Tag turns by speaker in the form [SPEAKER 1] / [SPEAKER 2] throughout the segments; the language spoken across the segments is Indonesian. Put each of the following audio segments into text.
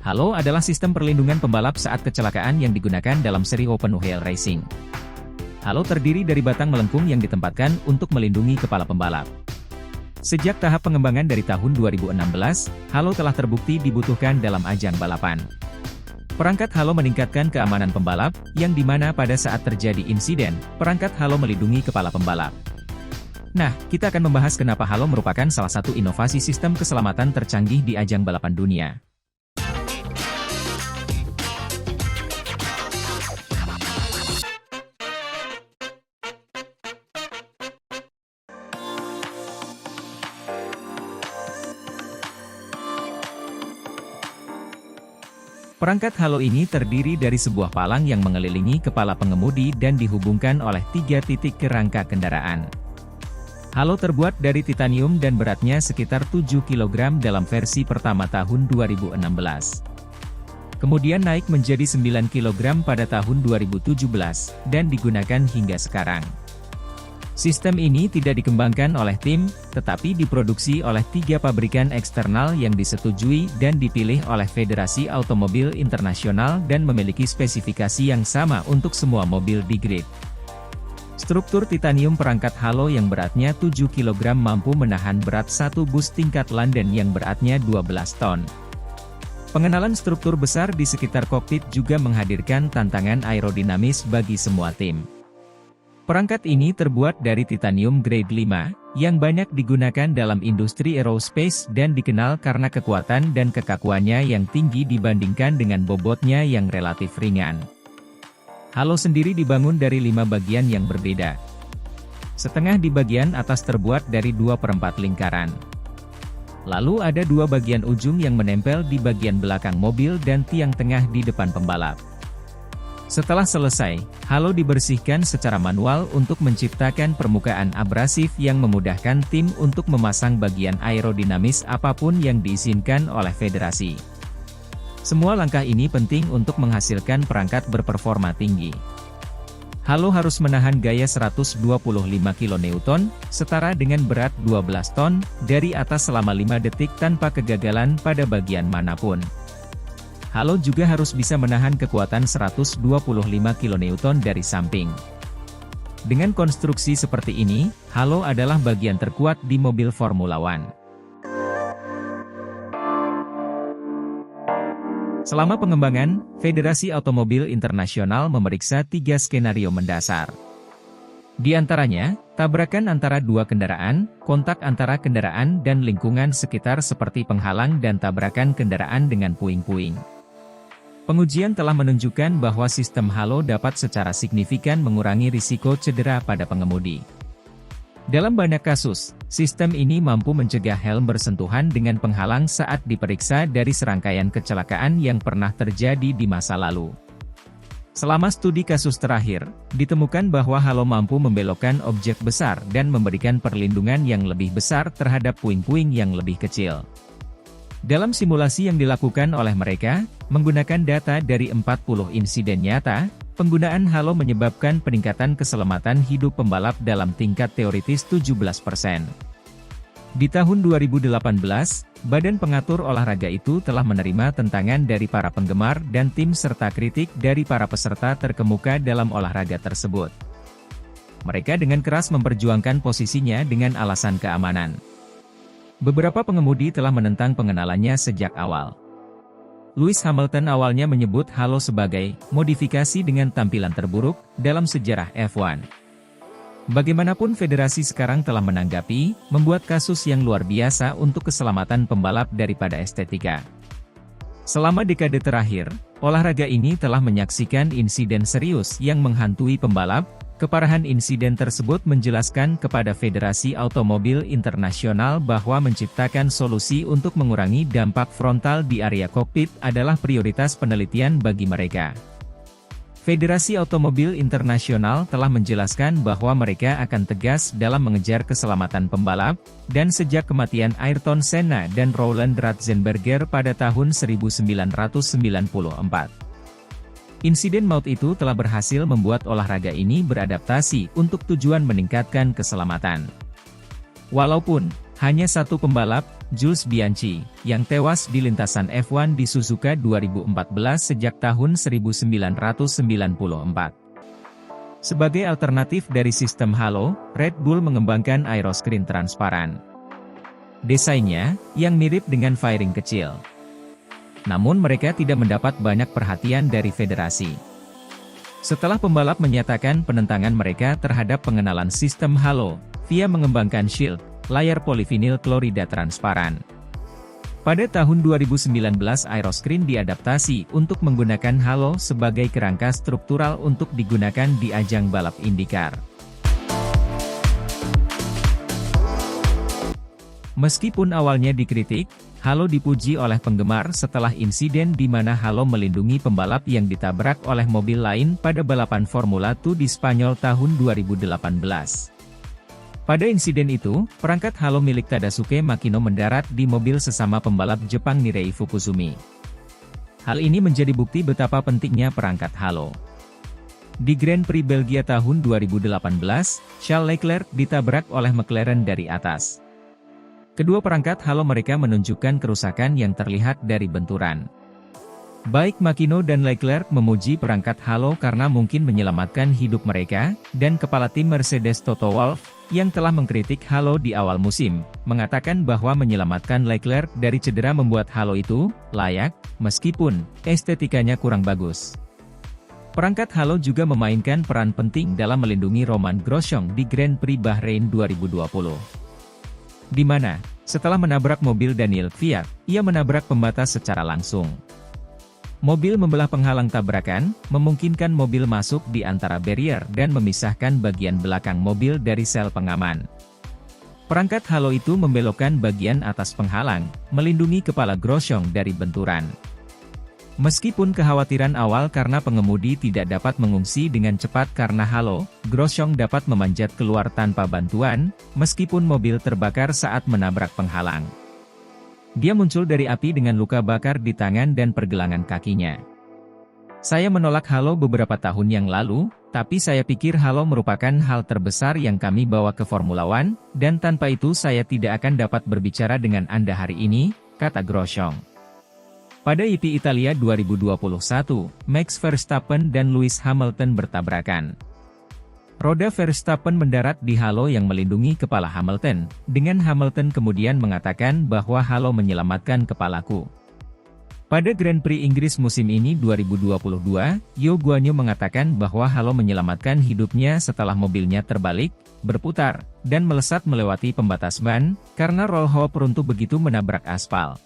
[SPEAKER 1] Halo adalah sistem perlindungan pembalap saat kecelakaan yang digunakan dalam seri open wheel racing. Halo terdiri dari batang melengkung yang ditempatkan untuk melindungi kepala pembalap. Sejak tahap pengembangan dari tahun 2016, halo telah terbukti dibutuhkan dalam ajang balapan. Perangkat halo meningkatkan keamanan pembalap, yang dimana pada saat terjadi insiden, perangkat halo melindungi kepala pembalap. Nah, kita akan membahas kenapa halo merupakan salah satu inovasi sistem keselamatan tercanggih di ajang balapan dunia. Perangkat halo ini terdiri dari sebuah palang yang mengelilingi kepala pengemudi dan dihubungkan oleh 3 titik ke rangka kendaraan. Halo terbuat dari titanium dan beratnya sekitar 7 kg dalam versi pertama tahun 2016. Kemudian naik menjadi 9 kg pada tahun 2017, dan digunakan hingga sekarang. Sistem ini tidak dikembangkan oleh tim, tetapi diproduksi oleh 3 pabrikan eksternal yang disetujui dan dipilih oleh Federasi Automobil Internasional dan memiliki spesifikasi yang sama untuk semua mobil di grid. Struktur titanium perangkat halo yang beratnya 7 kg mampu menahan berat satu bus tingkat London yang beratnya 12 ton. Pengenalan struktur besar di sekitar kokpit juga menghadirkan tantangan aerodinamis bagi semua tim. Perangkat ini terbuat dari titanium grade 5, yang banyak digunakan dalam industri aerospace dan dikenal karena kekuatan dan kekakuannya yang tinggi dibandingkan dengan bobotnya yang relatif ringan. Halo sendiri dibangun dari 5 bagian yang berbeda. Setengah di bagian atas terbuat dari 2/4 lingkaran. Lalu ada 2 bagian ujung yang menempel di bagian belakang mobil dan tiang tengah di depan pembalap. Setelah selesai, halo dibersihkan secara manual untuk menciptakan permukaan abrasif yang memudahkan tim untuk memasang bagian aerodinamis apapun yang diizinkan oleh federasi. Semua langkah ini penting untuk menghasilkan perangkat berperforma tinggi. Halo harus menahan gaya 125 kN, setara dengan berat 12 ton, dari atas selama 5 detik tanpa kegagalan pada bagian manapun. Halo juga harus bisa menahan kekuatan 125 kN dari samping. Dengan konstruksi seperti ini, halo adalah bagian terkuat di mobil Formula One. Selama pengembangan, Federasi Automobil Internasional memeriksa 3 skenario mendasar. Di antaranya, tabrakan antara 2 kendaraan, kontak antara kendaraan dan lingkungan sekitar seperti penghalang dan tabrakan kendaraan dengan puing-puing. Pengujian telah menunjukkan bahwa sistem halo dapat secara signifikan mengurangi risiko cedera pada pengemudi. Dalam banyak kasus, sistem ini mampu mencegah helm bersentuhan dengan penghalang saat diperiksa dari serangkaian kecelakaan yang pernah terjadi di masa lalu. Selama studi kasus terakhir, ditemukan bahwa halo mampu membelokkan objek besar dan memberikan perlindungan yang lebih besar terhadap puing-puing yang lebih kecil. Dalam simulasi yang dilakukan oleh mereka, menggunakan data dari 40 insiden nyata, penggunaan halo menyebabkan peningkatan keselamatan hidup pembalap dalam tingkat teoritis 17%. Di tahun 2018, Badan Pengatur Olahraga itu telah menerima tentangan dari para penggemar dan tim serta kritik dari para peserta terkemuka dalam olahraga tersebut. Mereka dengan keras memperjuangkan posisinya dengan alasan keamanan. Beberapa pengemudi telah menentang pengenalannya sejak awal. Lewis Hamilton awalnya menyebut halo sebagai modifikasi dengan tampilan terburuk dalam sejarah F1. Bagaimanapun federasi sekarang telah menanggapi, membuat kasus yang luar biasa untuk keselamatan pembalap daripada estetika. Selama dekade terakhir, olahraga ini telah menyaksikan insiden serius yang menghantui pembalap. Keparahan insiden tersebut menjelaskan kepada Federasi Automobil Internasional bahwa menciptakan solusi untuk mengurangi dampak frontal di area kokpit adalah prioritas penelitian bagi mereka. Federasi Automobil Internasional telah menjelaskan bahwa mereka akan tegas dalam mengejar keselamatan pembalap, dan sejak kematian Ayrton Senna dan Roland Ratzenberger pada tahun 1994. Insiden maut itu telah berhasil membuat olahraga ini beradaptasi untuk tujuan meningkatkan keselamatan. Walaupun hanya satu pembalap, Jules Bianchi, yang tewas di lintasan F1 di Suzuka 2014 sejak tahun 1994. Sebagai alternatif dari sistem halo, Red Bull mengembangkan aeroscreen transparan. Desainnya, yang mirip dengan fairing kecil. Namun mereka tidak mendapat banyak perhatian dari federasi. Setelah pembalap menyatakan penentangan mereka terhadap pengenalan sistem halo, FIA mengembangkan shield, layar polivinil klorida transparan. Pada tahun 2019 aeroscreen diadaptasi untuk menggunakan halo sebagai kerangka struktural untuk digunakan di ajang balap IndyCar. Meskipun awalnya dikritik, halo dipuji oleh penggemar setelah insiden di mana halo melindungi pembalap yang ditabrak oleh mobil lain pada balapan Formula 2 di Spanyol tahun 2018. Pada insiden itu, perangkat halo milik Tadasuke Makino mendarat di mobil sesama pembalap Jepang Nirei Fukusumi. Hal ini menjadi bukti betapa pentingnya perangkat halo. Di Grand Prix Belgia tahun 2018, Charles Leclerc ditabrak oleh McLaren dari atas. Kedua perangkat halo mereka menunjukkan kerusakan yang terlihat dari benturan. Baik Makino dan Leclerc memuji perangkat halo karena mungkin menyelamatkan hidup mereka, dan kepala tim Mercedes Toto Wolff, yang telah mengkritik halo di awal musim, mengatakan bahwa menyelamatkan Leclerc dari cedera membuat halo itu layak, meskipun estetikanya kurang bagus. Perangkat halo juga memainkan peran penting dalam melindungi Romain Grosjean di Grand Prix Bahrain 2020. Di mana, setelah menabrak mobil Daniel Kvyat, ia menabrak pembatas secara langsung. Mobil membelah penghalang tabrakan, memungkinkan mobil masuk di antara barrier dan memisahkan bagian belakang mobil dari sel pengaman. Perangkat halo itu membelokkan bagian atas penghalang, melindungi kepala Grosjean dari benturan. Meskipun kekhawatiran awal karena pengemudi tidak dapat mengungsi dengan cepat karena halo, Grosjean dapat memanjat keluar tanpa bantuan, meskipun mobil terbakar saat menabrak penghalang. Dia muncul dari api dengan luka bakar di tangan dan pergelangan kakinya. Saya menolak halo beberapa tahun yang lalu, tapi saya pikir halo merupakan hal terbesar yang kami bawa ke Formula One, dan tanpa itu saya tidak akan dapat berbicara dengan Anda hari ini, kata Grosjean. Pada IP Italia 2021, Max Verstappen dan Lewis Hamilton bertabrakan. Roda Verstappen mendarat di halo yang melindungi kepala Hamilton, dengan Hamilton kemudian mengatakan bahwa halo menyelamatkan kepalaku. Pada Grand Prix Inggris musim ini 2022, Zhou Guanyu mengatakan bahwa halo menyelamatkan hidupnya setelah mobilnya terbalik, berputar, dan melesat melewati pembatas ban, karena roll hoop runtuh begitu menabrak aspal.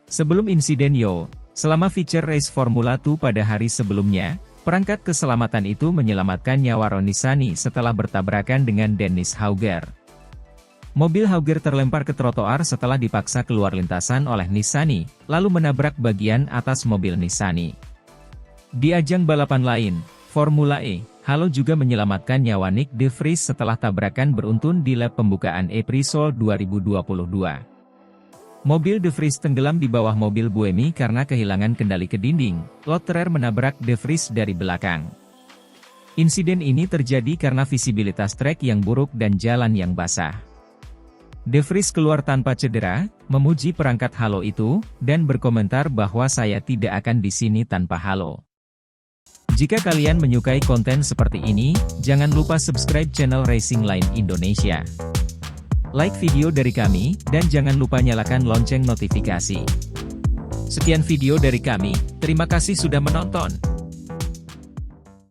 [SPEAKER 1] Sebelum insiden Zhou, selama feature race Formula 2 pada hari sebelumnya, perangkat keselamatan itu menyelamatkan nyawa Ron Nissany setelah bertabrakan dengan Dennis Hauger. Mobil Hauger terlempar ke trotoar setelah dipaksa keluar lintasan oleh Nissany, lalu menabrak bagian atas mobil Nissany. Di ajang balapan lain, Formula E, halo juga menyelamatkan nyawa Nick De Vries setelah tabrakan beruntun di lap pembukaan April 2022. Mobil De Vries tenggelam di bawah mobil Buemi karena kehilangan kendali ke dinding. Lotterer menabrak De Vries dari belakang. Insiden ini terjadi karena visibilitas trek yang buruk dan jalan yang basah. De Vries keluar tanpa cedera, memuji perangkat halo itu, dan berkomentar bahwa saya tidak akan di sini tanpa halo. Jika kalian menyukai konten seperti ini, jangan lupa subscribe channel Racing Line Indonesia. Like video dari kami, dan jangan lupa nyalakan lonceng notifikasi. Sekian video dari kami, terima kasih sudah menonton.